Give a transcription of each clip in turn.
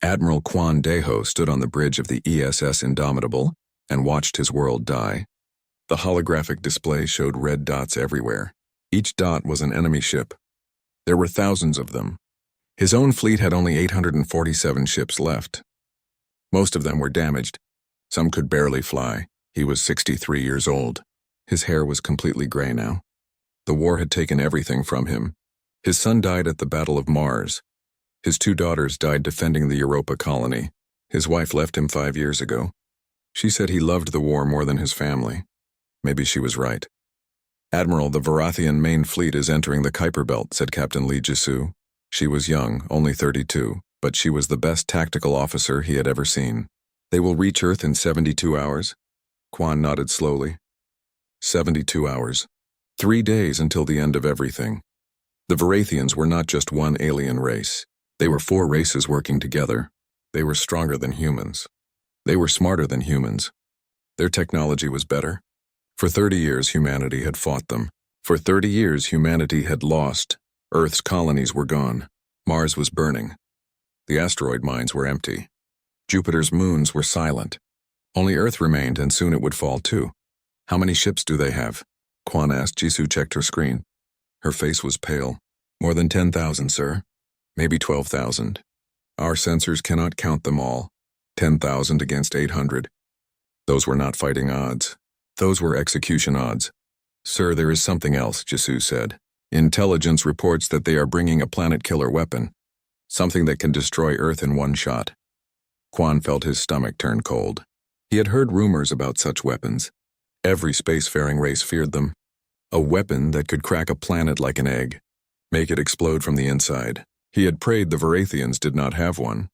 Admiral Quan Deho stood on the bridge of the ESS Indomitable and watched his world die. The holographic display showed red dots everywhere. Each dot was an enemy ship. There were thousands of them. His own fleet had only 847 ships left. Most of them were damaged. Some could barely fly. He was 63 years old. His hair was completely gray now. The war had taken everything from him. His son died at the Battle of Mars. His 2 daughters died defending the Europa colony. His wife left him 5 years ago. She said he loved the war more than his family. Maybe she was right. "Admiral, the Varathian main fleet is entering the Kuiper Belt," said Captain Lee Jisoo. She was young, only 32, but she was the best tactical officer he had ever seen. "They will reach Earth in 72 hours? Quan nodded slowly. 72 hours. 3 days until the end of everything. The Varathians were not just one alien race. They were 4 races working together. They were stronger than humans. They were smarter than humans. Their technology was better. For 30 years, humanity had fought them. For 30 years, humanity had lost. Earth's colonies were gone. Mars was burning. The asteroid mines were empty. Jupiter's moons were silent. Only Earth remained, and soon it would fall too. "How many ships do they have?" Quan asked. Jisoo checked her screen. Her face was pale. "More than 10,000, sir. Maybe 12,000. Our sensors cannot count them all. 10,000 against 800. Those were not fighting odds. Those were execution odds." "Sir, there is something else," Jisoo said. "Intelligence reports that they are bringing a planet-killer weapon. Something that can destroy Earth in one shot." Quan felt his stomach turn cold. He had heard rumors about such weapons. Every spacefaring race feared them. A weapon that could crack a planet like an egg, make it explode from the inside. He had prayed the Varathians did not have one.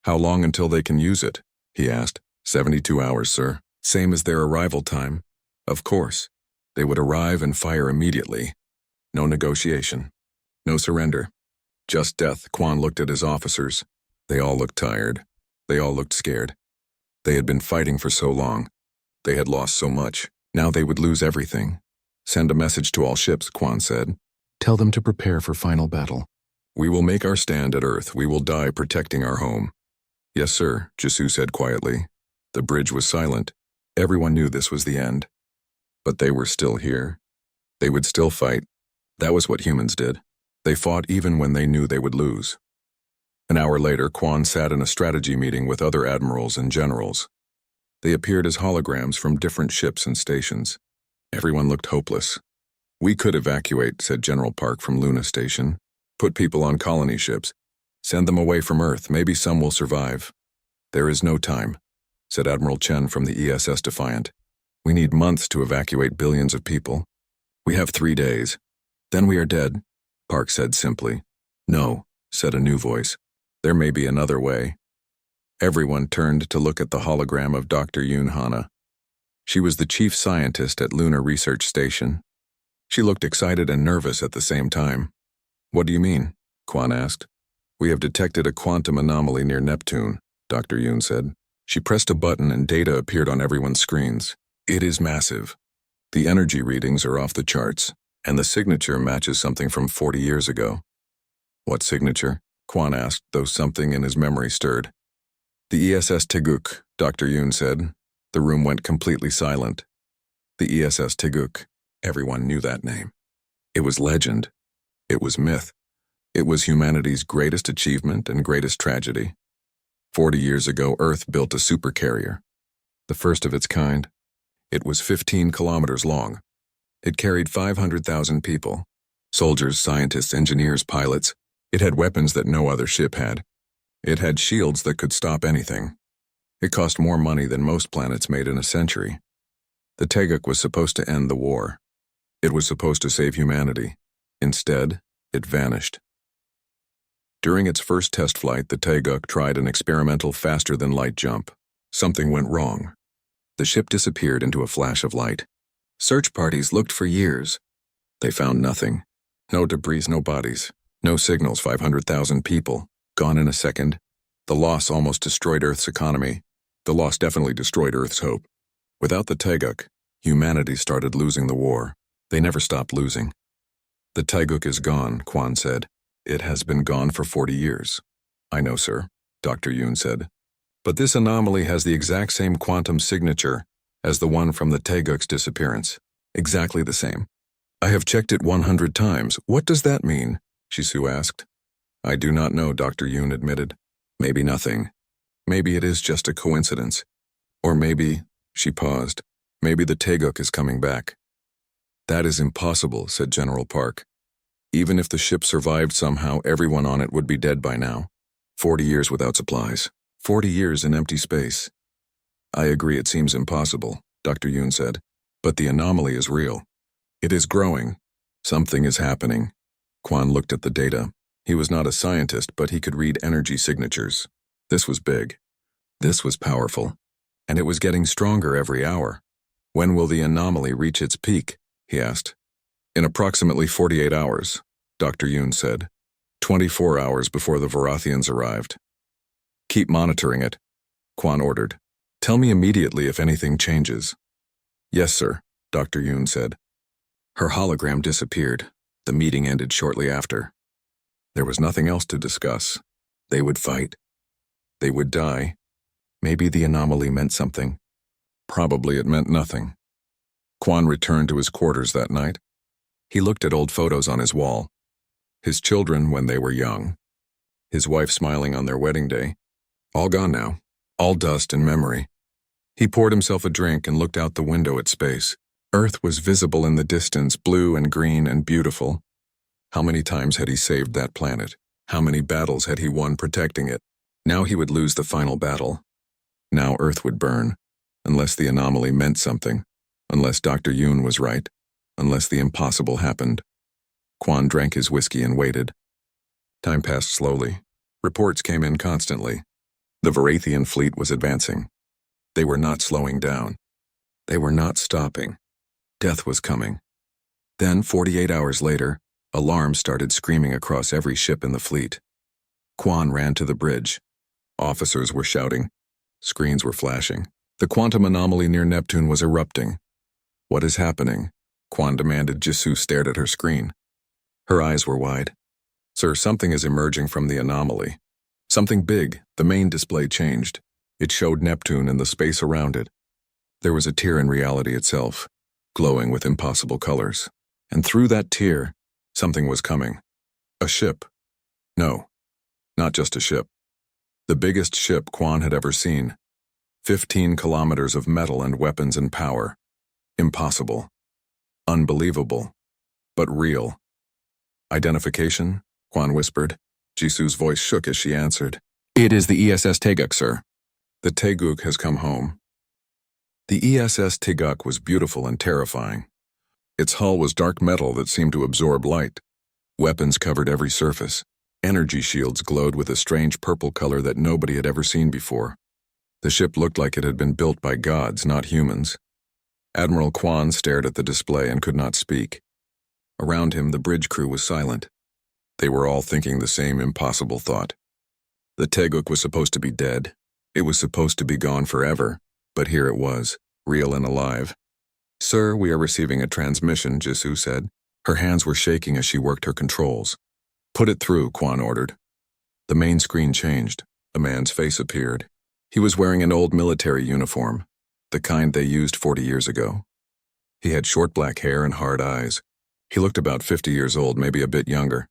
"How long until they can use it?" he asked. 72 hours, sir. Same as their arrival time." "Of course. They would arrive and fire immediately. No negotiation. No surrender. Just death." Quan looked at his officers. They all looked tired. They all looked scared. They had been fighting for so long. They had lost so much. Now they would lose everything. "Send a message to all ships," Quan said. "Tell them to prepare for final battle. We will make our stand at Earth. We will die protecting our home." "Yes, sir," Jisoo said quietly. The bridge was silent. Everyone knew this was the end. But they were still here. They would still fight. That was what humans did. They fought even when they knew they would lose. An hour later, Quan sat in a strategy meeting with other admirals and generals. They appeared as holograms from different ships and stations. Everyone looked hopeless. "We could evacuate," said General Park from Luna Station. "Put people on colony ships. Send them away from Earth. Maybe some will survive." "There is no time," said Admiral Chen from the ESS Defiant. "We need months to evacuate billions of people. We have 3 days. Then we are dead," Park said simply. "No," said a new voice. "There may be another way." Everyone turned to look at the hologram of Dr. Yoon Hana. She was the chief scientist at Lunar Research Station. She looked excited and nervous at the same time. "What do you mean?" Quan asked. "We have detected a quantum anomaly near Neptune," Dr. Yoon said. She pressed a button and data appeared on everyone's screens. "It is massive. The energy readings are off the charts, and the signature matches something from 40 years ago." "What signature?" Quan asked, though something in his memory stirred. "The ESS Teguk," Dr. Yoon said. The room went completely silent. The ESS Teguk. Everyone knew that name. It was legend. It was myth. It was humanity's greatest achievement and greatest tragedy. 40 years ago, Earth built a supercarrier, the first of its kind. It was 15 kilometers long. It carried 500,000 people, soldiers, scientists, engineers, pilots. It had weapons that no other ship had. It had shields that could stop anything. It cost more money than most planets made in a century. The Teguk was supposed to end the war. It was supposed to save humanity. Instead, it vanished. During its first test flight, the Teguk tried an experimental faster-than-light jump. Something went wrong. The ship disappeared into a flash of light. Search parties looked for years. They found nothing. No debris, no bodies, no signals. 500,000 people, gone in a second. The loss almost destroyed Earth's economy. The loss definitely destroyed Earth's hope. Without the Teguk, humanity started losing the war. They never stopped losing. "The Teguk is gone," Quan said. "It has been gone for 40 years. "I know, sir." Dr. Yoon said. But this anomaly has the exact same quantum signature as the one from the Taeguk's disappearance. Exactly the same. I have checked it 100 times. What does that mean? Jisoo asked. I do not know, Dr. Yoon admitted. Maybe nothing. Maybe it is just a coincidence. Or maybe, she paused, maybe the Taeguk is coming back. That is impossible, said General Park. Even if the ship survived somehow, everyone on it would be dead by now. 40 years without supplies. 40 years in empty space. I agree it seems impossible, Dr. Yoon said. But the anomaly is real. It is growing. Something is happening. Kwon looked at the data. He was not a scientist, but he could read energy signatures. This was big. This was powerful. And it was getting stronger every hour. When will the anomaly reach its peak? He asked. In approximately 48 hours, Dr. Yoon said. 24 hours before the Varathians arrived. Keep monitoring it, Kwon ordered. Tell me immediately if anything changes. Yes, sir, Dr. Yoon said. Her hologram disappeared. The meeting ended shortly after. There was nothing else to discuss. They would fight. They would die. Maybe the anomaly meant something. Probably it meant nothing. Kwon returned to his quarters that night. He looked at old photos on his wall. His children when they were young. His wife smiling on their wedding day. All gone now. All dust and memory. He poured himself a drink and looked out the window at space. Earth was visible in the distance, blue and green and beautiful. How many times had he saved that planet? How many battles had he won protecting it? Now he would lose the final battle. Now Earth would burn, unless the anomaly meant something, unless Dr. Yoon was right, unless the impossible happened. Kwon drank his whiskey and waited. Time passed slowly. Reports came in constantly. The Varathian fleet was advancing. They were not slowing down. They were not stopping. Death was coming. Then, 48 hours later, alarms started screaming across every ship in the fleet. Kwon ran to the bridge. Officers were shouting. Screens were flashing. The quantum anomaly near Neptune was erupting. What is happening? Kwon demanded. Jisoo stared at her screen. Her eyes were wide. Sir, something is emerging from the anomaly. Something big. The main display changed. It showed Neptune and the space around it. There was a tear in reality itself, glowing with impossible colors. And through that tear, something was coming. A ship. No, not just a ship. The biggest ship Kwon had ever seen. 15 kilometers of metal and weapons and power. Impossible. Unbelievable. But real. Identification? Kwon whispered. Jisoo's voice shook as she answered. It is the ESS Taeguk, sir. The Taeguk has come home. The ESS Taeguk was beautiful and terrifying. Its hull was dark metal that seemed to absorb light. Weapons covered every surface. Energy shields glowed with a strange purple color that nobody had ever seen before. The ship looked like it had been built by gods, not humans. Admiral Kwon stared at the display and could not speak. Around him, the bridge crew was silent. They were all thinking the same impossible thought. The Taeguk was supposed to be dead. It was supposed to be gone forever, but here it was, real and alive. Sir, we are receiving a transmission, Jisoo said. Her hands were shaking as she worked her controls. Put it through, Kwon ordered. The main screen changed. A man's face appeared. He was wearing an old military uniform, the kind they used 40 years ago. He had short black hair and hard eyes. He looked about 50 years old, maybe a bit younger.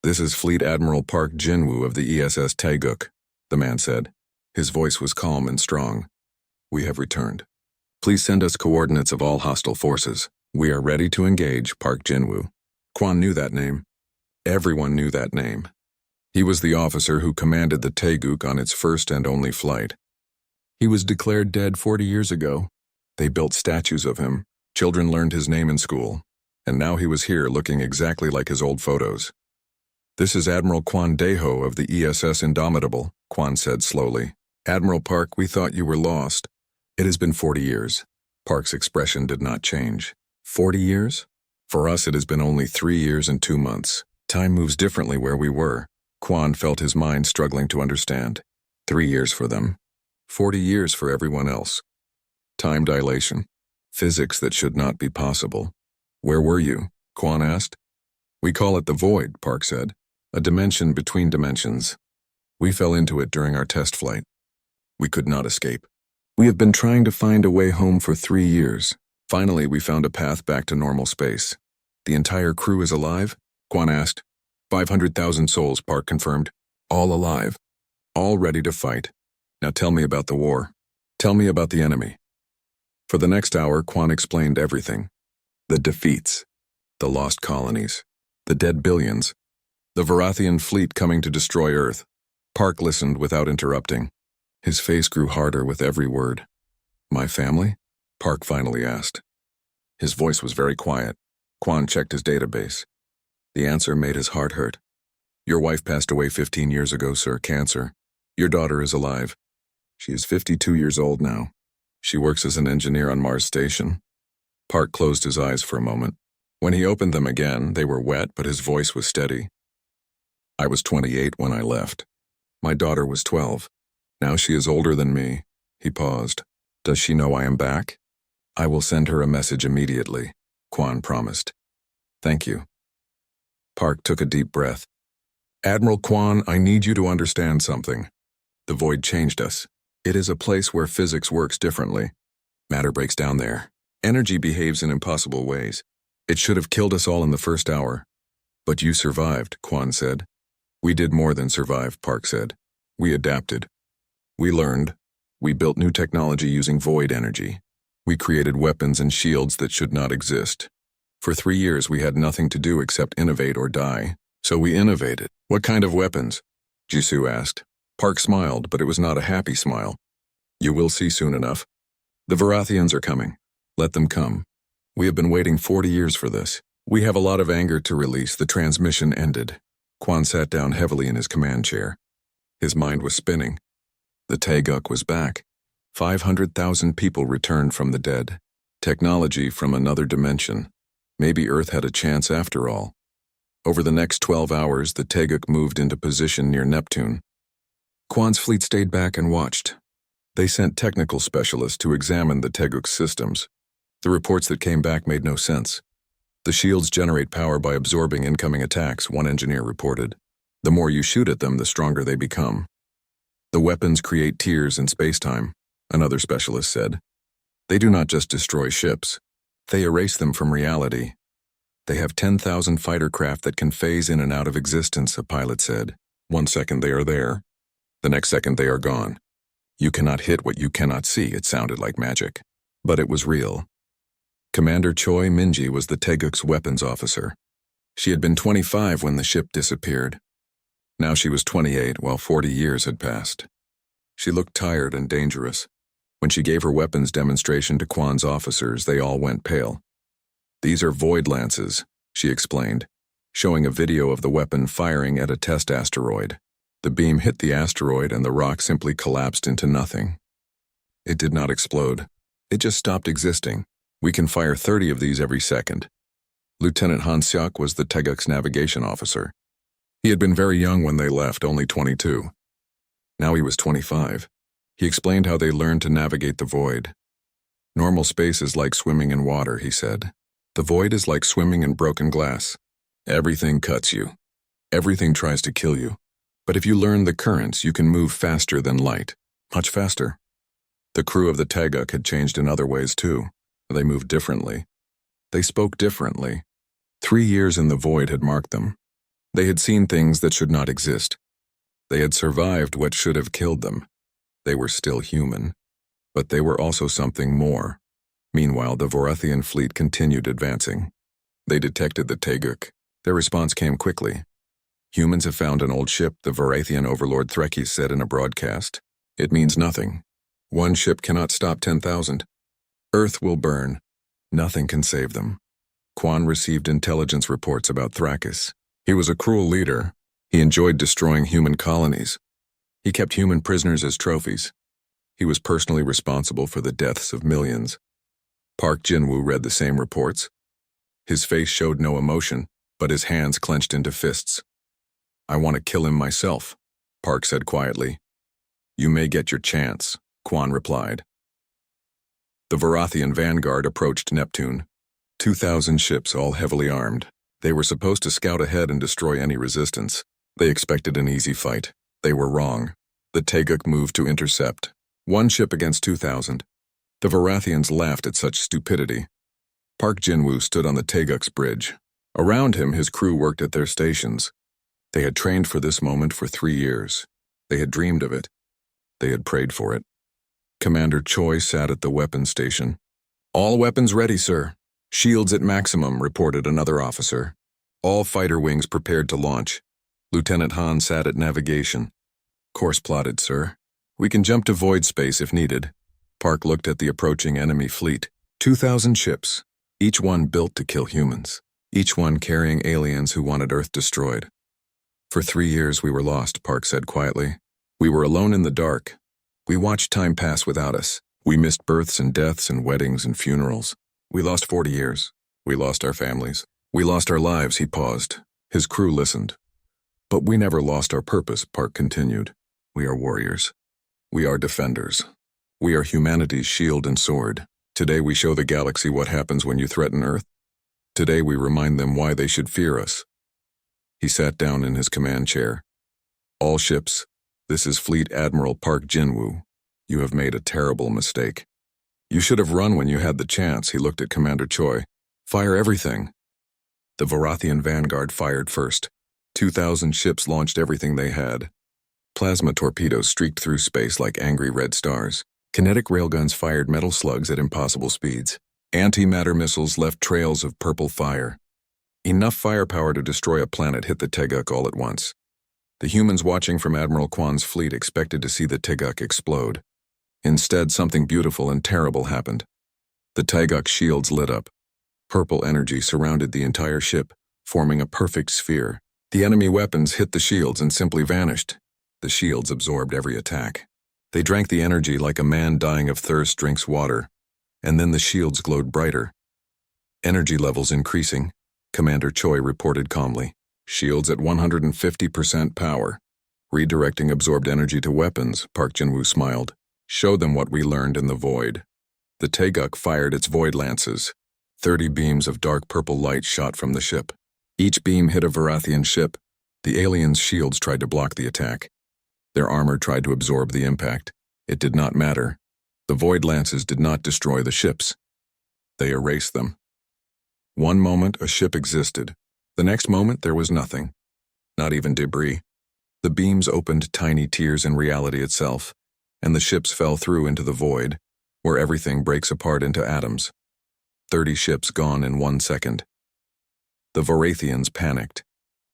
This is Fleet Admiral Park Jinwoo of the ESS Taeguk, the man said. His voice was calm and strong. We have returned. Please send us coordinates of all hostile forces. We are ready to engage, Park Jinwoo. Kwon knew that name. Everyone knew that name. He was the officer who commanded the Taeguk on its first and only flight. He was declared dead 40 years ago. They built statues of him. Children learned his name in school. And now he was here looking exactly like his old photos. This is Admiral Kwon Daeho of the ESS Indomitable, Kwon said slowly. Admiral Park, we thought you were lost. It has been 40 years. Park's expression did not change. 40 years? For us, it has been only 3 years and 2 months. Time moves differently where we were. Kwon felt his mind struggling to understand. 3 years for them. 40 years for everyone else. Time dilation. Physics that should not be possible. Where were you? Kwon asked. We call it the void, Park said. A dimension between dimensions. We fell into it during our test flight. We could not escape. We have been trying to find a way home for 3 years. Finally, we found a path back to normal space. The entire crew is alive? Quan asked. 500,000 souls, Park confirmed. All alive. All ready to fight. Now tell me about the war. Tell me about the enemy. For the next hour, Quan explained everything. The defeats. The lost colonies. The dead billions. The Varathian fleet coming to destroy Earth. Park listened without interrupting. His face grew harder with every word. My family? Park finally asked. His voice was very quiet. Quan checked his database. The answer made his heart hurt. Your wife passed away 15 years ago, sir, cancer. Your daughter is alive. She is 52 years old now. She works as an engineer on Mars Station. Park closed his eyes for a moment. When he opened them again, they were wet, but his voice was steady. I was 28 when I left. My daughter was 12. Now she is older than me. He paused. Does she know I am back? I will send her a message immediately, Quan promised. Thank you. Park took a deep breath. Admiral Quan, I need you to understand something. The void changed us. It is a place where physics works differently. Matter breaks down there. Energy behaves in impossible ways. It should have killed us all in the first hour. But you survived, Quan said. We did more than survive, Park said. We adapted. We learned. We built new technology using void energy. We created weapons and shields that should not exist. For 3 years we had nothing to do except innovate or die. So we innovated. What kind of weapons? Jisoo asked. Park smiled, but it was not a happy smile. You will see soon enough. The Varathians are coming. Let them come. We have been waiting 40 years for this. We have a lot of anger to release. The transmission ended. Quan sat down heavily in his command chair. His mind was spinning. The Taeguk was back. 500,000 people returned from the dead. Technology from another dimension. Maybe Earth had a chance after all. Over the next 12 hours, the Taeguk moved into position near Neptune. Quan's fleet stayed back and watched. They sent technical specialists to examine the Taeguk's systems. The reports that came back made no sense. The shields generate power by absorbing incoming attacks, one engineer reported. The more you shoot at them, the stronger they become. The weapons create tears in space-time, another specialist said. They do not just destroy ships. They erase them from reality. They have 10,000 fighter craft that can phase in and out of existence, a pilot said. 1 second they are there. The next second they are gone. You cannot hit what you cannot see, it sounded like magic. But it was real. Commander Choi Minji was the Taeguk's weapons officer. She had been 25 when the ship disappeared. Now she was 28, while 40 years had passed. She looked tired and dangerous. When she gave her weapons demonstration to Quan's officers, they all went pale. These are void lances, she explained, showing a video of the weapon firing at a test asteroid. The beam hit the asteroid and the rock simply collapsed into nothing. It did not explode. It just stopped existing. We can fire 30 of these every second. Lieutenant Han Seok was the Taeguk's navigation officer. He had been very young when they left, only 22. Now he was 25. He explained how they learned to navigate the void. Normal space is like swimming in water, he said. The void is like swimming in broken glass. Everything cuts you. Everything tries to kill you. But if you learn the currents, you can move faster than light. Much faster. The crew of the Taeguk had changed in other ways too. They moved differently. They spoke differently. 3 years in the void had marked them. They had seen things that should not exist. They had survived what should have killed them. They were still human. But they were also something more. Meanwhile, the Varathian fleet continued advancing. They detected the Taeguk. Their response came quickly. Humans have found an old ship, the Varathian overlord Threkis said in a broadcast. It means nothing. One ship cannot stop 10,000. Earth will burn. Nothing can save them. Quan received intelligence reports about Thrakis. He was a cruel leader. He enjoyed destroying human colonies. He kept human prisoners as trophies. He was personally responsible for the deaths of millions. Park Jin-woo read the same reports. His face showed no emotion, but his hands clenched into fists. I want to kill him myself, Park said quietly. You may get your chance, Quan replied. The Varathian vanguard approached Neptune. 2,000 ships, all heavily armed. They were supposed to scout ahead and destroy any resistance. They expected an easy fight. They were wrong. The Taeguk moved to intercept. One ship against 2,000. The Varathians laughed at such stupidity. Park Jinwoo stood on the Taeguk's bridge. Around him, his crew worked at their stations. They had trained for this moment for 3 years. They had dreamed of it. They had prayed for it. Commander Choi sat at the weapons station. "All weapons ready, sir. Shields at maximum," reported another officer. All fighter wings prepared to launch. Lieutenant Han sat at navigation. "Course plotted, sir. We can jump to void space if needed." Park looked at the approaching enemy fleet. 2,000 ships, each one built to kill humans, each one carrying aliens who wanted Earth destroyed. "For 3 years we were lost," Park said quietly. "We were alone in the dark. We watched time pass without us. We missed births and deaths and weddings and funerals. We lost 40 years. We lost our families. We lost our lives," he paused. His crew listened. "But we never lost our purpose," Park continued. "We are warriors. We are defenders. We are humanity's shield and sword. Today we show the galaxy what happens when you threaten Earth. Today we remind them why they should fear us." He sat down in his command chair. "All ships, this is Fleet Admiral Park Jinwoo. You have made a terrible mistake. You should have run when you had the chance." He looked at Commander Choi. "Fire everything." The Varathian vanguard fired first. 2,000 ships launched everything they had. Plasma torpedoes streaked through space like angry red stars. Kinetic railguns fired metal slugs at impossible speeds. Antimatter missiles left trails of purple fire. Enough firepower to destroy a planet hit the Taeguk all at once. The humans watching from Admiral Kwan's fleet expected to see the Taeguk explode. Instead, something beautiful and terrible happened. The Taeguk shields lit up. Purple energy surrounded the entire ship, forming a perfect sphere. The enemy weapons hit the shields and simply vanished. The shields absorbed every attack. They drank the energy like a man dying of thirst drinks water, and then the shields glowed brighter. "Energy levels increasing," Commander Choi reported calmly. "Shields at 150% power. Redirecting absorbed energy to weapons," Park Jinwoo smiled. "Show them what we learned in the void." The Taeguk fired its void lances. 30 beams of dark purple light shot from the ship. Each beam hit a Varathian ship. The aliens' shields tried to block the attack. Their armor tried to absorb the impact. It did not matter. The void lances did not destroy the ships. They erased them. One moment a ship existed. The next moment there was nothing. Not even debris. The beams opened tiny tears in reality itself, and the ships fell through into the void, where everything breaks apart into atoms. 30 ships gone in 1 second. The Varathians panicked.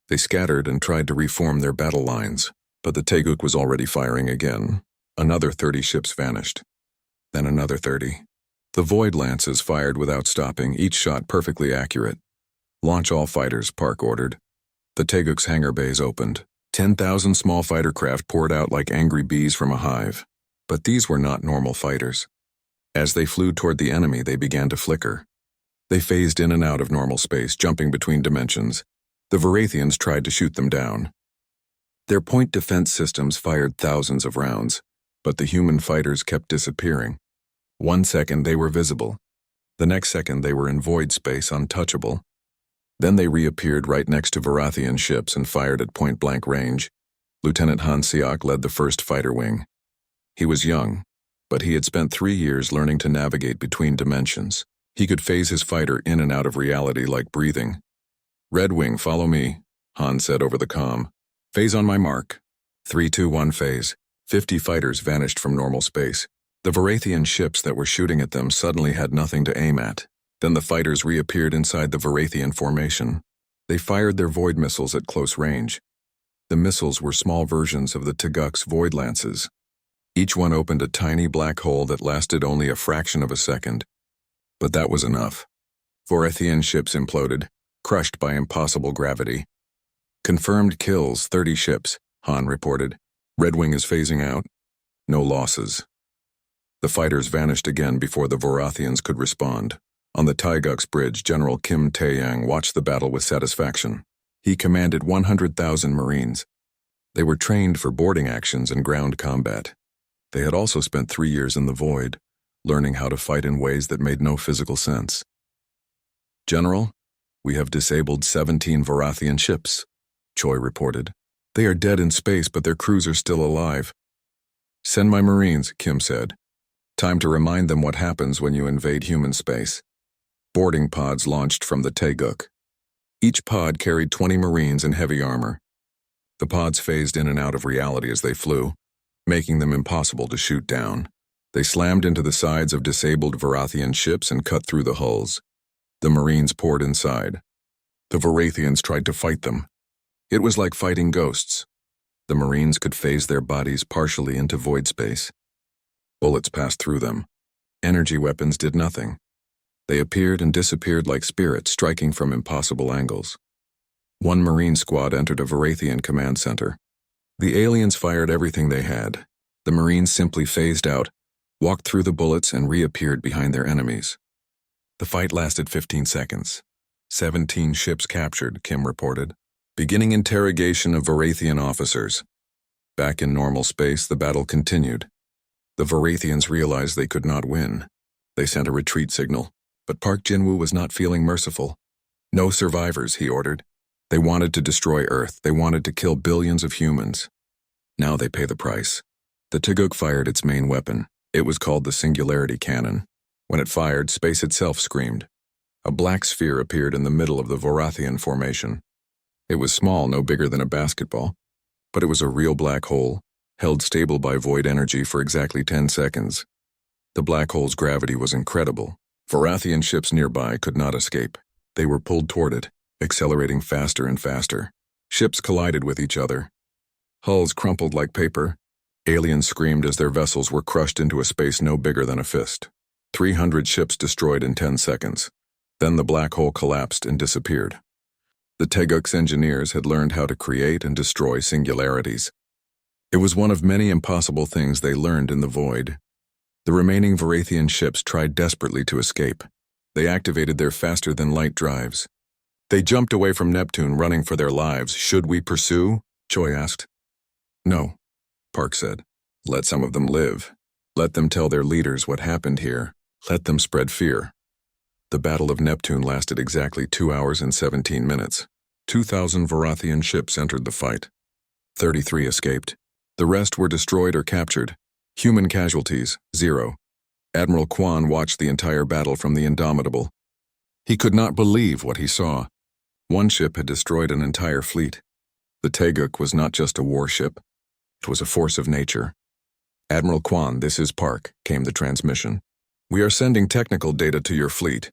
They scattered and tried to reform their battle lines, but the Taeguk was already firing again. Another 30 ships vanished. Then another 30. The void lances fired without stopping, each shot perfectly accurate. "Launch all fighters," Park ordered. The Taeguk's hangar bays opened. 10,000 small fighter craft poured out like angry bees from a hive. But these were not normal fighters. As they flew toward the enemy, they began to flicker. They phased in and out of normal space, jumping between dimensions. The Varathians tried to shoot them down. Their point defense systems fired thousands of rounds, but the human fighters kept disappearing. 1 second they were visible. The next second they were in void space, untouchable. Then they reappeared right next to Varathian ships and fired at point-blank range. Lieutenant Han Seok led the first fighter wing. He was young, but he had spent 3 years learning to navigate between dimensions. He could phase his fighter in and out of reality like breathing. "Red Wing, follow me," Han said over the comm. "Phase on my mark." 3, 2, 1, phase. 50 fighters vanished from normal space. The Varathian ships that were shooting at them suddenly had nothing to aim at. Then the fighters reappeared inside the Varathian formation. They fired their void missiles at close range. The missiles were small versions of the Taeguk's void lances. Each one opened a tiny black hole that lasted only a fraction of a second. But that was enough. Varathian ships imploded, crushed by impossible gravity. "Confirmed kills, 30 ships," Han reported. "Red Wing is phasing out. No losses." The fighters vanished again before the Varathians could respond. On the Taeguk's bridge, General Kim Taeyang watched the battle with satisfaction. He commanded 100,000 Marines. They were trained for boarding actions and ground combat. They had also spent 3 years in the void, learning how to fight in ways that made no physical sense. "General, we have disabled 17 Varathian ships," Choi reported. They are dead in space, but their crews are still alive. Send my Marines, Kim said. Time to remind them what happens when you invade human space. Boarding pods launched from the Taeguk. Each pod carried 20 Marines in heavy armor. The pods phased in and out of reality as they flew, making them impossible to shoot down. They slammed into the sides of disabled Varathian ships and cut through the hulls. The Marines poured inside. The Varathians tried to fight them. It was like fighting ghosts. The Marines could phase their bodies partially into void space. Bullets passed through them. Energy weapons did nothing. They appeared and disappeared like spirits striking from impossible angles. One Marine squad entered a Varathian command center. The aliens fired everything they had. The Marines simply phased out, walked through the bullets, and reappeared behind their enemies. The fight lasted 15 seconds. 17 ships captured, Kim reported. Beginning interrogation of Varathian officers. Back in normal space, the battle continued. The Varathians realized they could not win. They sent a retreat signal, but Park Jin-woo was not feeling merciful. No survivors, he ordered. They wanted to destroy Earth. They wanted to kill billions of humans. Now they pay the price. The Taeguk fired its main weapon. It was called the Singularity Cannon. When it fired, space itself screamed. A black sphere appeared in the middle of the Varathian formation. It was small, no bigger than a basketball, but it was a real black hole, held stable by void energy for exactly 10 seconds. The black hole's gravity was incredible. Varathian ships nearby could not escape. They were pulled toward it, accelerating faster and faster. Ships collided with each other. Hulls crumpled like paper. Aliens screamed as their vessels were crushed into a space no bigger than a fist. 300 ships destroyed in 10 seconds. Then the black hole collapsed and disappeared. The Taeguk's engineers had learned how to create and destroy singularities. It was one of many impossible things they learned in the void. The remaining Varathian ships tried desperately to escape. They activated their faster-than-light drives. They jumped away from Neptune, running for their lives. Should we pursue? Choi asked. No, Park said. Let some of them live. Let them tell their leaders what happened here. Let them spread fear. The Battle of Neptune lasted exactly 2 hours and 17 minutes. 2,000 Varathian ships entered the fight. 33 escaped. The rest were destroyed or captured. Human casualties, 0. Admiral Kwan watched the entire battle from the Indomitable. He could not believe what he saw. One ship had destroyed an entire fleet. The Taeguk was not just a warship. It was a force of nature. Admiral Kwan, this is Park, came the transmission. We are sending technical data to your fleet.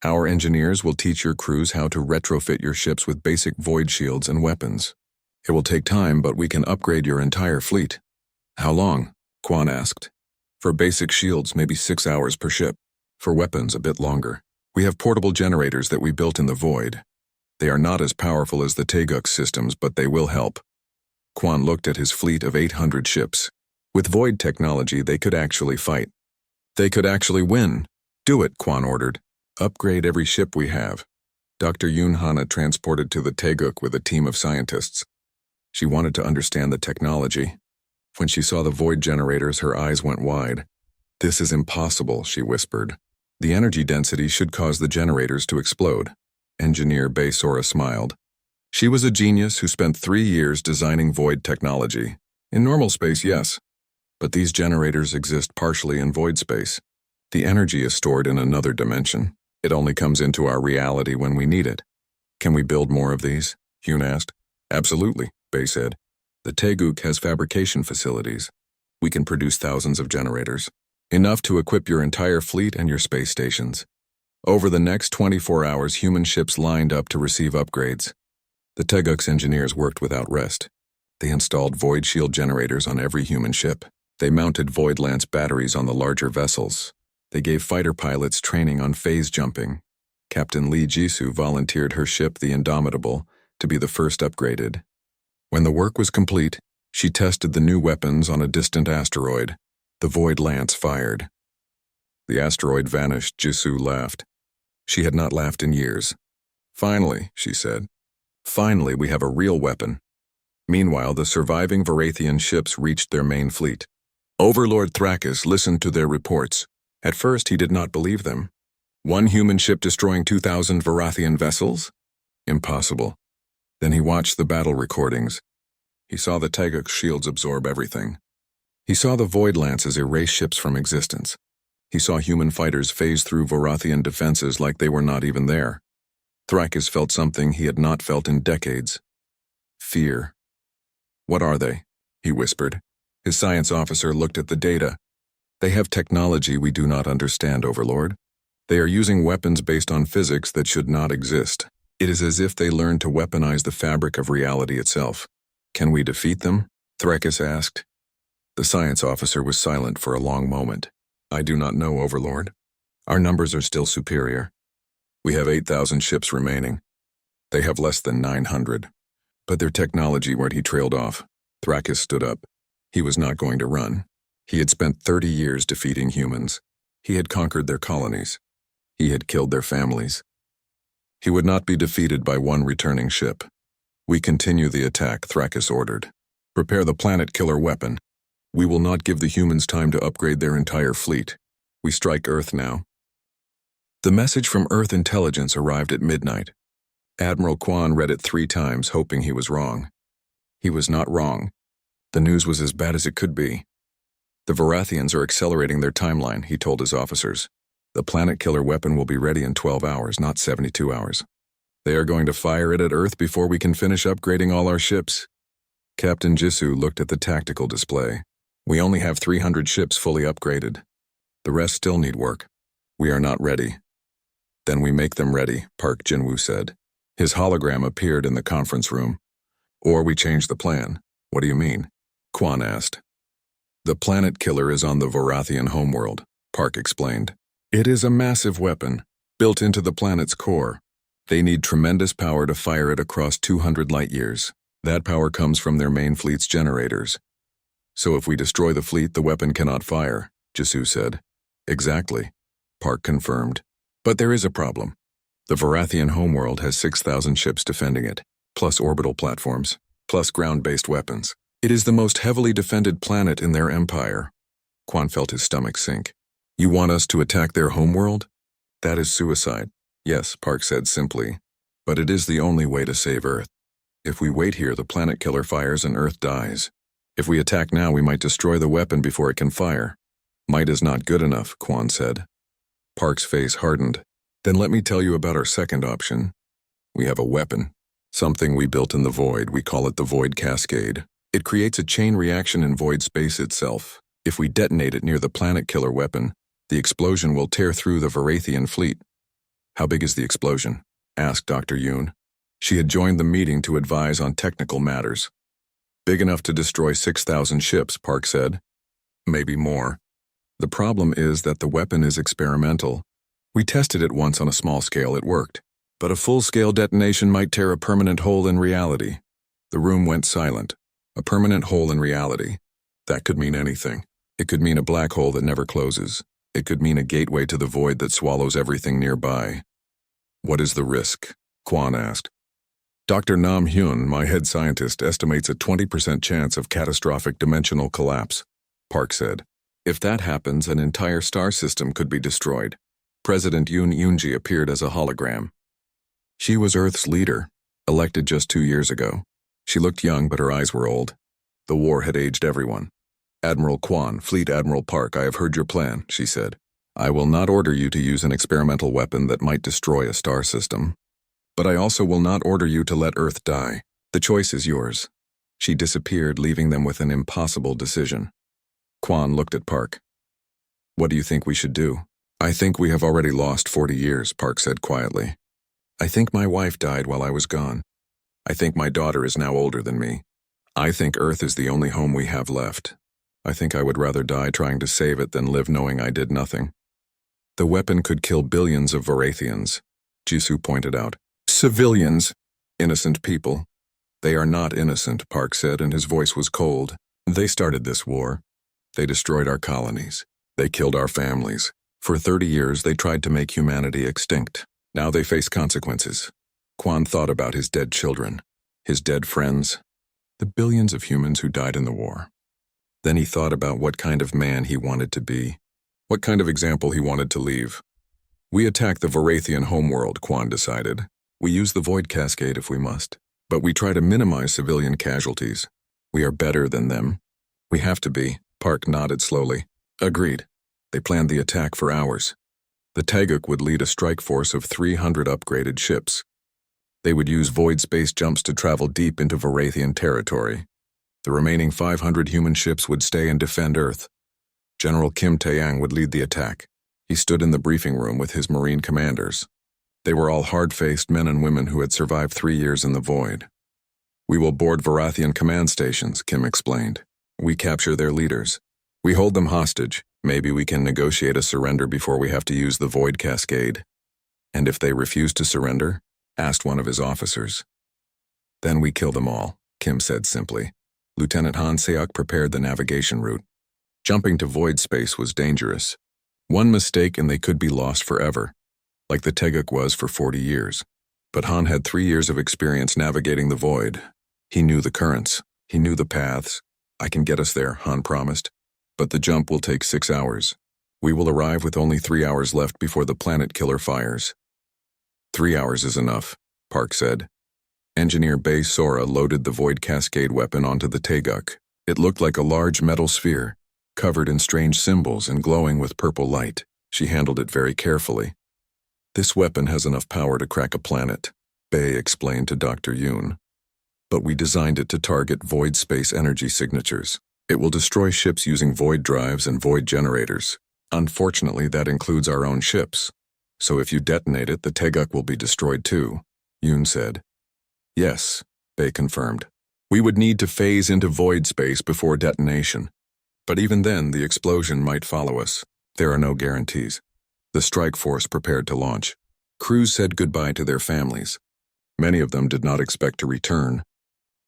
Our engineers will teach your crews how to retrofit your ships with basic void shields and weapons. It will take time, but we can upgrade your entire fleet. How long? Kwan asked. For basic shields, maybe 6 hours per ship. For weapons, a bit longer. We have portable generators that we built in the void. They are not as powerful as the Taeguk systems, but they will help. Kwan looked at his fleet of 800 ships. With void technology, they could actually fight. They could actually win. Do it, Kwan ordered. Upgrade every ship we have. Dr. Yoon Hana transported to the Taeguk with a team of scientists. She wanted to understand the technology. When she saw the void generators, her eyes went wide. This is impossible, she whispered. The energy density should cause the generators to explode. Engineer Bae Sora smiled. She was a genius who spent 3 years designing void technology. In normal space, yes. But these generators exist partially in void space. The energy is stored in another dimension. It only comes into our reality when we need it. Can we build more of these? Yoon asked. Absolutely, Bae said. The Taeguk has fabrication facilities. We can produce thousands of generators. Enough to equip your entire fleet and your space stations. Over the next 24 hours, human ships lined up to receive upgrades. The Taeguk's engineers worked without rest. They installed void shield generators on every human ship. They mounted Void Lance batteries on the larger vessels. They gave fighter pilots training on phase jumping. Captain Lee Jisoo volunteered her ship, the Indomitable, to be the first upgraded. When the work was complete, she tested the new weapons on a distant asteroid. The Void Lance fired. The asteroid vanished. Jisoo laughed. She had not laughed in years. Finally, she said. Finally, we have a real weapon. Meanwhile, the surviving Varathian ships reached their main fleet. Overlord Thrakis listened to their reports. At first, he did not believe them. One human ship destroying 2,000 Varathian vessels? Impossible. Then he watched the battle recordings. He saw the Taeguk shields absorb everything. He saw the Void Lances erase ships from existence. He saw human fighters phase through Vorathian defenses like they were not even there. Thrakus felt something he had not felt in decades. Fear. "What are they?" he whispered. His science officer looked at the data. "They have technology we do not understand, Overlord. They are using weapons based on physics that should not exist. It is as if they learned to weaponize the fabric of reality itself." "Can we defeat them?" Thrakus asked. The science officer was silent for a long moment. "I do not know, Overlord. Our numbers are still superior. We have 8,000 ships remaining. They have less than 900. But their technology," where he trailed off. Thrakus stood up. He was not going to run. He had spent 30 years defeating humans. He had conquered their colonies. He had killed their families. He would not be defeated by one returning ship. "We continue the attack," Thrakus ordered. "Prepare the planet killer weapon. We will not give the humans time to upgrade their entire fleet. We strike Earth now." The message from Earth intelligence arrived at midnight. Admiral Quan read it 3 times, hoping he was wrong. He was not wrong. The news was as bad as it could be. "The Vorathians are accelerating their timeline," he told his officers. "The planet killer weapon will be ready in 12 hours, not 72 hours. They are going to fire it at Earth before we can finish upgrading all our ships." Captain Jisoo looked at the tactical display. "We only have 300 ships fully upgraded. The rest still need work. We are not ready." "Then we make them ready," Park Jinwoo said. His hologram appeared in the conference room. "Or we change the plan." "What do you mean?" Quan asked. "The planet killer is on the Vorathian homeworld," Park explained. "It is a massive weapon, built into the planet's core. They need tremendous power to fire it across 200 light-years. That power comes from their main fleet's generators. So if we destroy the fleet, the weapon cannot fire," Jisoo said. "Exactly," Park confirmed. "But there is a problem. The Vorathian homeworld has 6,000 ships defending it, plus orbital platforms, plus ground-based weapons. It is the most heavily defended planet in their empire." Quan felt his stomach sink. "You want us to attack their homeworld? That is suicide." "Yes," Park said simply. "But it is the only way to save Earth. If we wait here, the planet killer fires and Earth dies. If we attack now, we might destroy the weapon before it can fire." "Might is not good enough," Quan said. Park's face hardened. "Then let me tell you about our second option. We have a weapon. Something we built in the void. We call it the Void Cascade. It creates a chain reaction in void space itself. If we detonate it near the planet killer weapon, the explosion will tear through the Vorathian fleet." "How big is the explosion?" asked Dr. Yoon. She had joined the meeting to advise on technical matters. "Big enough to destroy 6,000 ships," Park said. "Maybe more. The problem is that the weapon is experimental. We tested it once on a small scale, it worked. But a full-scale detonation might tear a permanent hole in reality." The room went silent. A permanent hole in reality. That could mean anything. It could mean a black hole that never closes. It could mean a gateway to the void that swallows everything nearby. "What is the risk?" Quan asked. "Dr. Nam Hyun, my head scientist, estimates a 20% chance of catastrophic dimensional collapse," Park said. "If that happens, an entire star system could be destroyed." President Yoon Yoonji appeared as a hologram. She was Earth's leader, elected just 2 years ago. She looked young, but her eyes were old. The war had aged everyone. "Admiral Quan, Fleet Admiral Park, I have heard your plan," she said. "I will not order you to use an experimental weapon that might destroy a star system. But I also will not order you to let Earth die. The choice is yours." She disappeared, leaving them with an impossible decision. Quan looked at Park. "What do you think we should do?" "I think we have already lost 40 years, Park said quietly. "I think my wife died while I was gone. I think my daughter is now older than me. I think Earth is the only home we have left. I think I would rather die trying to save it than live knowing I did nothing." "The weapon could kill billions of Vorathians," Jisoo pointed out. "Civilians. Innocent people." "They are not innocent," Park said, and his voice was cold. "They started this war. They destroyed our colonies. They killed our families. For 30 years, they tried to make humanity extinct. Now they face consequences." Quan thought about his dead children, his dead friends, the billions of humans who died in the war. Then he thought about what kind of man he wanted to be, what kind of example he wanted to leave. "We attack the Vorathian homeworld," Quan decided. "We use the Void Cascade if we must, but we try to minimize civilian casualties. We are better than them. We have to be, Park nodded slowly. Agreed. They planned the attack for hours. The Teguk would lead a strike force of 300 upgraded ships. They would use void space jumps to travel deep into Varathian territory. The remaining 500 human ships would stay and defend Earth. General Kim Taeyang would lead the attack. He stood in the briefing room with his Marine commanders. They were all hard-faced men and women who had survived 3 years in the void. We will board Varathian command stations, Kim explained. We capture their leaders. We hold them hostage. Maybe we can negotiate a surrender before we have to use the void cascade. And if they refuse to surrender? Asked one of his officers. Then we kill them all, Kim said simply. Lieutenant Han Seok prepared the navigation route. Jumping to void space was dangerous. One mistake and they could be lost forever, like the Teguk was for 40 years. But Han had 3 years of experience navigating the void. He knew the currents. He knew the paths. I can get us there, Han promised. But the jump will take 6 hours. We will arrive with only 3 hours left before the planet killer fires. 3 hours is enough, Park said. Engineer Bay Sora loaded the void cascade weapon onto the Teguk. It looked like a large metal sphere, covered in strange symbols and glowing with purple light. She handled it very carefully. This weapon has enough power to crack a planet, Bay explained to Dr. Yoon. But we designed it to target void space energy signatures. It will destroy ships using void drives and void generators. Unfortunately, that includes our own ships. So if you detonate it, the Teguk will be destroyed too, Yoon said. Yes, Bay confirmed. We would need to phase into void space before detonation. But even then, the explosion might follow us. There are no guarantees. The strike force prepared to launch. Crews said goodbye to their families. Many of them did not expect to return,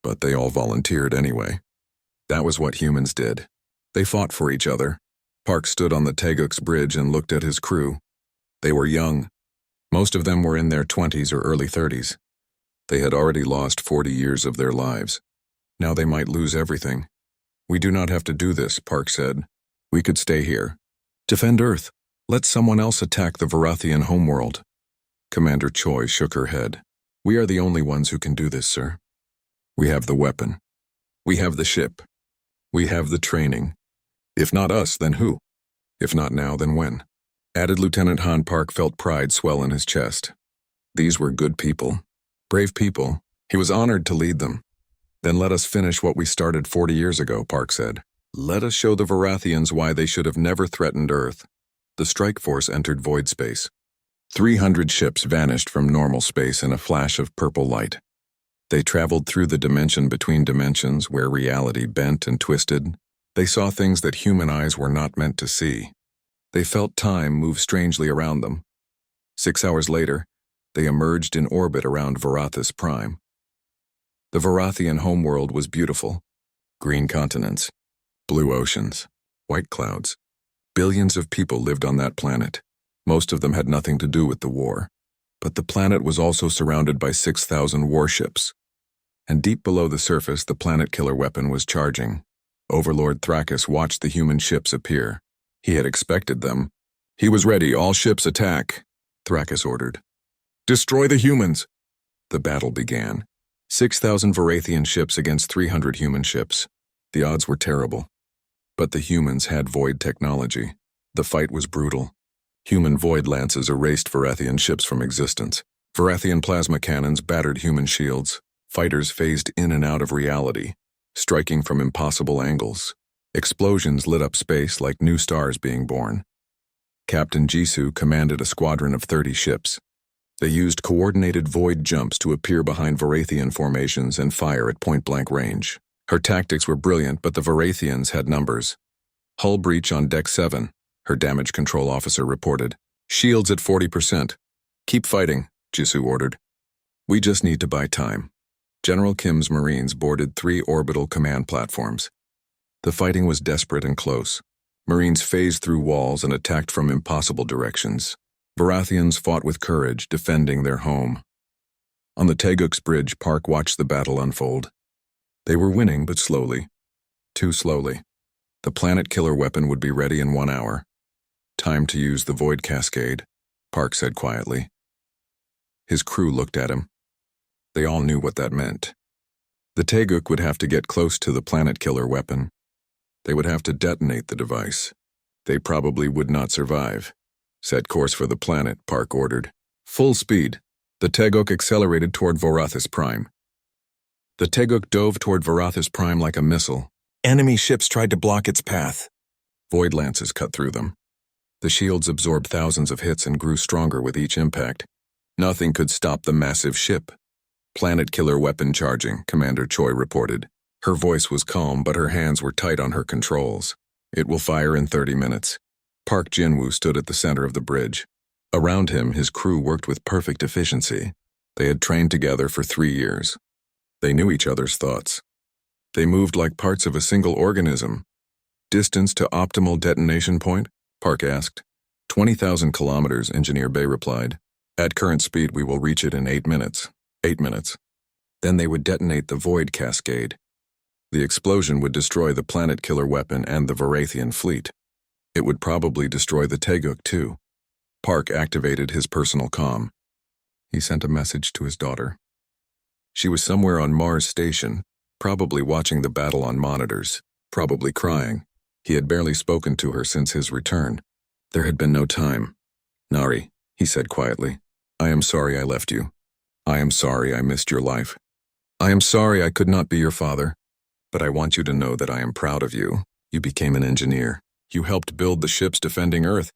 but they all volunteered anyway. That was what humans did. They fought for each other. Park stood on the Teguk's bridge and looked at his crew. They were young. Most of them were in their 20s or early 30s. They had already lost 40 years of their lives. Now they might lose everything. We do not have to do this, Park said. We could stay here. Defend Earth. Let someone else attack the Varathian homeworld. Commander Choi shook her head. We are the only ones who can do this, sir. We have the weapon. We have the ship. We have the training. If not us, then who? If not now, then when? Added Lieutenant Han. Park felt pride swell in his chest. These were good people. Brave people. He was honored to lead them. Then let us finish what we started 40 years ago, Park said. Let us show the Varathians why they should have never threatened Earth. The strike force entered void space. 300 ships vanished from normal space in a flash of purple light. They traveled through the dimension between dimensions where reality bent and twisted. They saw things that human eyes were not meant to see. They felt time move strangely around them. 6 hours later, they emerged in orbit around Varathis Prime. The Varathian homeworld was beautiful. Green continents, blue oceans, white clouds. Billions of people lived on that planet. Most of them had nothing to do with the war. But the planet was also surrounded by 6,000 warships. And deep below the surface, the planet killer weapon was charging. Overlord Thrakis watched the human ships appear. He had expected them. He was ready. All ships attack, Thrakis ordered. Destroy the humans. The battle began. 6,000 Varathian ships against 300 human ships. The odds were terrible. But the humans had void technology. The fight was brutal. Human void lances erased Varathian ships from existence. Varathian plasma cannons battered human shields. Fighters phased in and out of reality, striking from impossible angles. Explosions lit up space like new stars being born. Captain Jisoo commanded a squadron of 30 ships. They used coordinated void jumps to appear behind Varathian formations and fire at point-blank range. Her tactics were brilliant, but the Varathians had numbers. Hull breach on Deck 7, her damage control officer reported. Shields at 40%. Keep fighting, Jisoo ordered. We just need to buy time. General Kim's Marines boarded 3 orbital command platforms. The fighting was desperate and close. Marines phased through walls and attacked from impossible directions. Varathians fought with courage, defending their home. On the Teguk's bridge, Park watched the battle unfold. They were winning, but slowly. Too slowly. The planet killer weapon would be ready in 1 hour. Time to use the void cascade, Park said quietly. His crew looked at him. They all knew what that meant. The Teguk would have to get close to the planet-killer weapon. They would have to detonate the device. They probably would not survive. Set course for the planet, Park ordered. Full speed. The Teguk accelerated toward Vorathis Prime. The Teguk dove toward Vorathis Prime like a missile. Enemy ships tried to block its path. Void lances cut through them. The shields absorbed thousands of hits and grew stronger with each impact. Nothing could stop the massive ship. Planet killer weapon charging, Commander Choi reported. Her voice was calm, but her hands were tight on her controls. It will fire in 30 minutes. Park Jinwoo stood at the center of the bridge. Around him, his crew worked with perfect efficiency. They had trained together for 3 years. They knew each other's thoughts. They moved like parts of a single organism. Distance to optimal detonation point? Park asked. 20,000 kilometers, Engineer Bay replied. At current speed, we will reach it in 8 minutes. 8 minutes. Then they would detonate the Void Cascade. The explosion would destroy the planet-killer weapon and the Vorathian fleet. It would probably destroy the Teguk, too. Park activated his personal comm. He sent a message to his daughter. She was somewhere on Mars Station, probably watching the battle on monitors, probably crying. He had barely spoken to her since his return. There had been no time. Nari, he said quietly, I am sorry I left you. I am sorry I missed your life. I am sorry I could not be your father. But I want you to know that I am proud of you. You became an engineer. You helped build the ships defending Earth.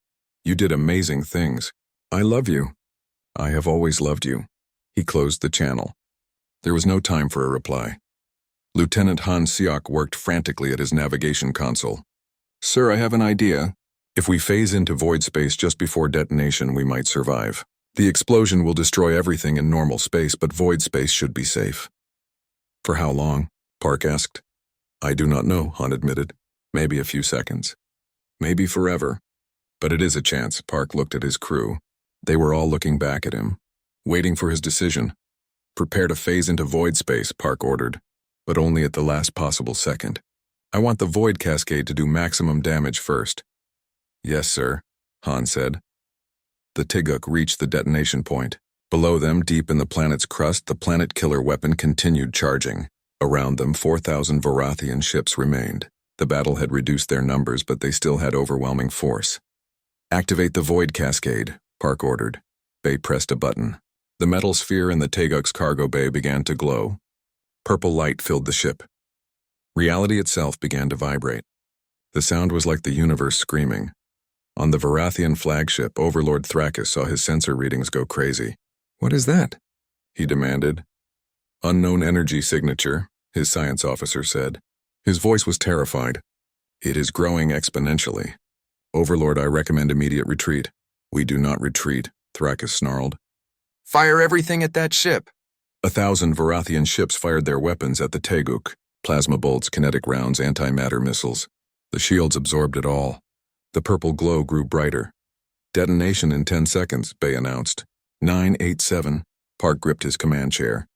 You did amazing things. I love you. I have always loved you. He closed the channel. There was no time for a reply. Lieutenant Han Seok worked frantically at his navigation console. Sir, I have an idea. If we phase into void space just before detonation, we might survive. The explosion will destroy everything in normal space, but void space should be safe. For how long? Park asked. I do not know, Han admitted. Maybe a few seconds. Maybe forever. But it is a chance. Park looked at his crew. They were all looking back at him, waiting for his decision. Prepare to phase into void space, Park ordered, but only at the last possible second. I want the void cascade to do maximum damage first. Yes, sir, Han said. The Teguk reached the detonation point. Below them, deep in the planet's crust, the planet-killer weapon continued charging. Around them, 4,000 Vorathian ships remained. The battle had reduced their numbers, but they still had overwhelming force. Activate the void cascade, Park ordered. Bay pressed a button. The metal sphere in the Teguk's cargo bay began to glow. Purple light filled the ship. Reality itself began to vibrate. The sound was like the universe screaming. On the Vorathian flagship, Overlord Thrakis saw his sensor readings go crazy. What is that? He demanded. Unknown energy signature, his science officer said. His voice was terrified. It is growing exponentially. Overlord, I recommend immediate retreat. We do not retreat, Thrakis snarled. Fire everything at that ship. 1,000 Vorathian ships fired their weapons at the Teguk. Plasma bolts, kinetic rounds, antimatter missiles. The shields absorbed it all. The purple glow grew brighter. Detonation in 10 seconds, Bay announced. 987. Park gripped his command chair.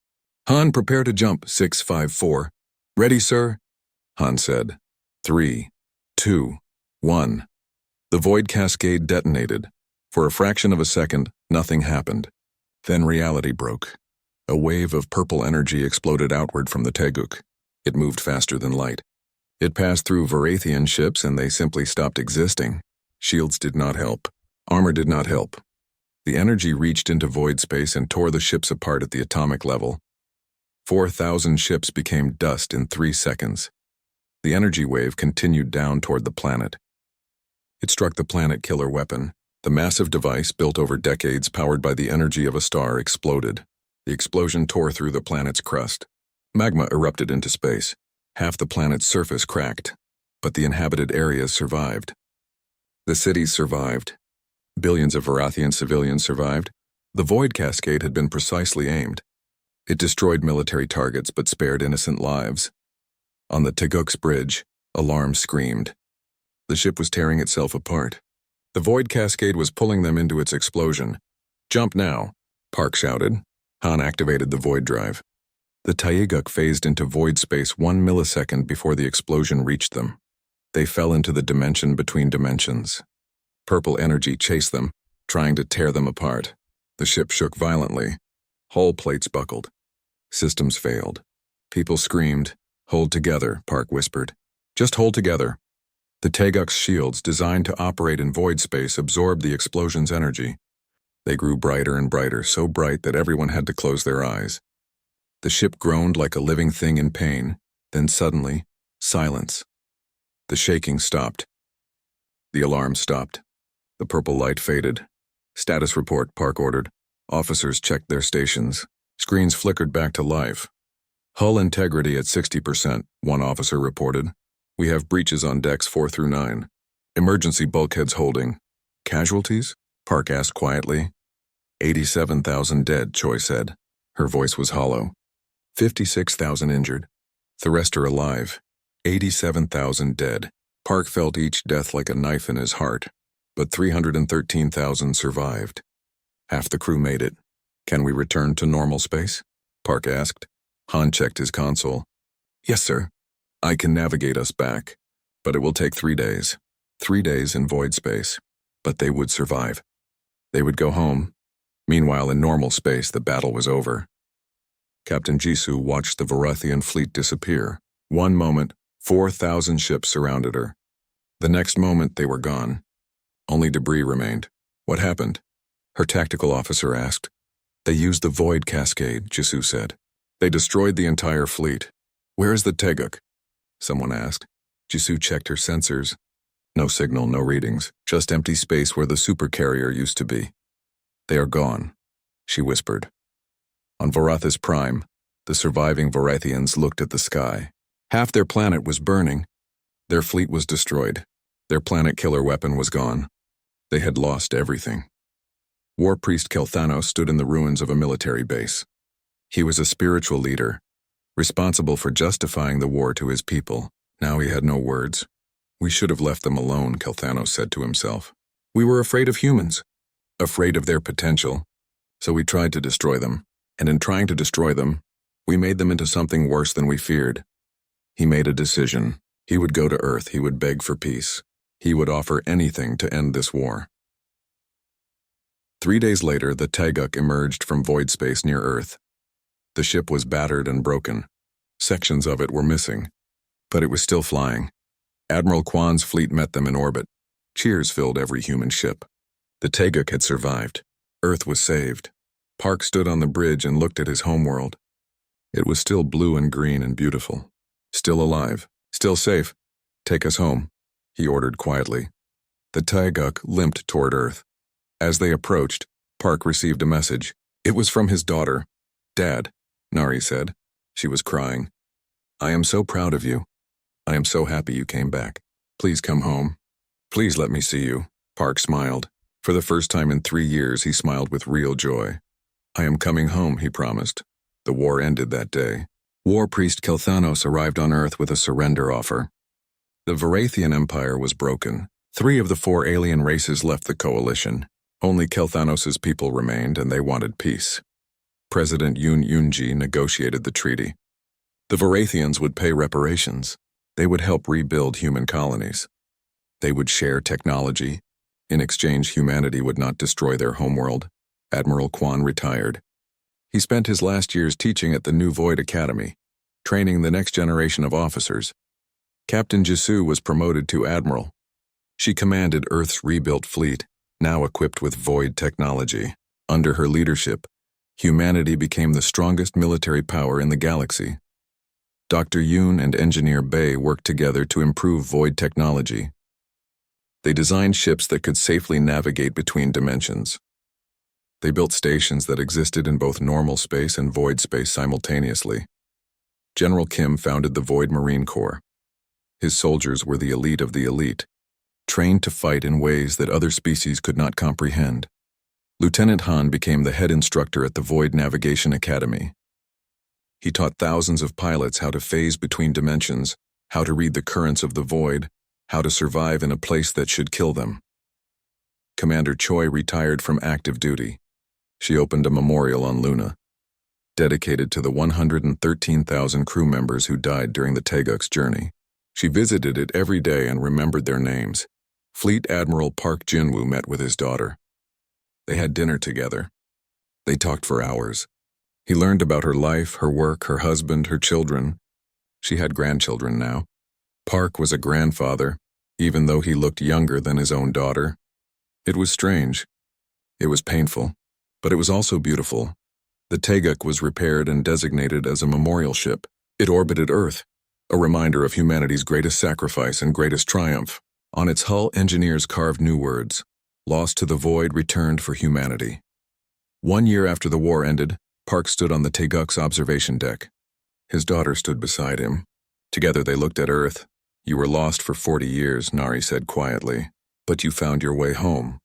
Han, prepare to jump, 654. Ready, sir? Han said. 3, 2, 1. The void cascade detonated. For a fraction of a second, nothing happened. Then reality broke. A wave of purple energy exploded outward from the Teguk. It moved faster than light. It passed through Vorathian ships and they simply stopped existing. Shields did not help. Armor did not help. The energy reached into void space and tore the ships apart at the atomic level. 4,000 ships became dust in 3 seconds. The energy wave continued down toward the planet. It struck the planet-killer weapon. The massive device, built over decades, powered by the energy of a star, exploded. The explosion tore through the planet's crust. Magma erupted into space. Half the planet's surface cracked, but the inhabited areas survived. The cities survived. Billions of Vorathian civilians survived. The void cascade had been precisely aimed. It destroyed military targets but spared innocent lives. On the Teguk's bridge, alarms screamed. The ship was tearing itself apart. The void cascade was pulling them into its explosion. Jump now, Park shouted. Han activated the void drive. The Teguk phased into void space 1 millisecond before the explosion reached them. They fell into the dimension between dimensions. Purple energy chased them, trying to tear them apart. The ship shook violently. Hull plates buckled. Systems failed. People screamed. "Hold together," Park whispered. "Just hold together." The Teguk's shields, designed to operate in void space, absorbed the explosion's energy. They grew brighter and brighter, so bright that everyone had to close their eyes. The ship groaned like a living thing in pain. Then suddenly, silence. The shaking stopped. The alarm stopped. The purple light faded. "Status report," Park ordered. Officers checked their stations. Screens flickered back to life. "Hull integrity at 60%, one officer reported. "We have breaches on decks 4 through 9. Emergency bulkheads holding." "Casualties?" Park asked quietly. 87,000 dead, Choi said. Her voice was hollow. 56,000 injured. The rest are alive. 87,000 dead. Park felt each death like a knife in his heart, but 313,000 survived. Half the crew made it. "Can we return to normal space?" Park asked. Han checked his console. "Yes, sir. I can navigate us back, but it will take 3 days. 3 days in void space. But they would survive. They would go home. Meanwhile, in normal space, the battle was over." Captain Jisoo watched the Varathian fleet disappear. One moment, 4,000 ships surrounded her. The next moment, they were gone. Only debris remained. "What happened?" her tactical officer asked. "They used the void cascade," Jisoo said. "They destroyed the entire fleet." "Where is the Teguk?" someone asked. Jisoo checked her sensors. No signal, no readings, just empty space where the Supercarrier used to be. "They are gone," she whispered. On Varathis Prime, the surviving Varathians looked at the sky. Half their planet was burning. Their fleet was destroyed. Their planet killer weapon was gone. They had lost everything. War Priest Kelthanos stood in the ruins of a military base. He was a spiritual leader, responsible for justifying the war to his people. Now he had no words. "We should have left them alone," Kelthanos said to himself. "We were afraid of humans, afraid of their potential, so we tried to destroy them. And in trying to destroy them, we made them into something worse than we feared." He made a decision. He would go to Earth. He would beg for peace. He would offer anything to end this war. 3 days later, the Teguk emerged from void space near Earth. The ship was battered and broken. Sections of it were missing, but it was still flying. Admiral Kwan's fleet met them in orbit. Cheers filled every human ship. The Teguk had survived. Earth was saved. Park stood on the bridge and looked at his homeworld. It was still blue and green and beautiful. Still alive. Still safe. "Take us home," he ordered quietly. The Teguk limped toward Earth. As they approached, Park received a message. It was from his daughter. "Dad," Nari said. She was crying. "I am so proud of you. I am so happy you came back. Please come home. Please let me see you." Park smiled. For the first time in 3 years, he smiled with real joy. "I am coming home," he promised. The war ended that day. War Priest Kelthanos arrived on Earth with a surrender offer. The Varathian Empire was broken. 3 of the 4 alien races left the coalition. Only Kelthanos' people remained, and they wanted peace. President Yoon Yoonji negotiated the treaty. The Varathians would pay reparations. They would help rebuild human colonies. They would share technology. In exchange, humanity would not destroy their homeworld. Admiral Kwan retired. He spent his last years teaching at the New Void Academy, training the next generation of officers. Captain Jisoo was promoted to admiral. She commanded Earth's rebuilt fleet, now equipped with void technology. Under her leadership, humanity became the strongest military power in the galaxy. Dr. Yoon and Engineer Bay worked together to improve void technology. They designed ships that could safely navigate between dimensions. They built stations that existed in both normal space and void space simultaneously. General Kim founded the Void Marine Corps. His soldiers were the elite of the elite, trained to fight in ways that other species could not comprehend. Lieutenant Han became the head instructor at the Void Navigation Academy. He taught thousands of pilots how to phase between dimensions, how to read the currents of the void, how to survive in a place that should kill them. Commander Choi retired from active duty. She opened a memorial on Luna, dedicated to the 113,000 crew members who died during the Teguk's journey. She visited it every day and remembered their names. Fleet Admiral Park Jinwoo met with his daughter. They had dinner together. They talked for hours. He learned about her life, her work, her husband, her children. She had grandchildren now. Park was a grandfather, even though he looked younger than his own daughter. It was strange. It was painful, but it was also beautiful. The Teguk was repaired and designated as a memorial ship. It orbited Earth, a reminder of humanity's greatest sacrifice and greatest triumph. On its hull, engineers carved new words: "Lost to the void, returned for humanity." 1 year after the war ended, Park stood on the Teguk's observation deck. His daughter stood beside him. Together they looked at Earth. "You were lost for 40 years, Nari said quietly, but you found your way home."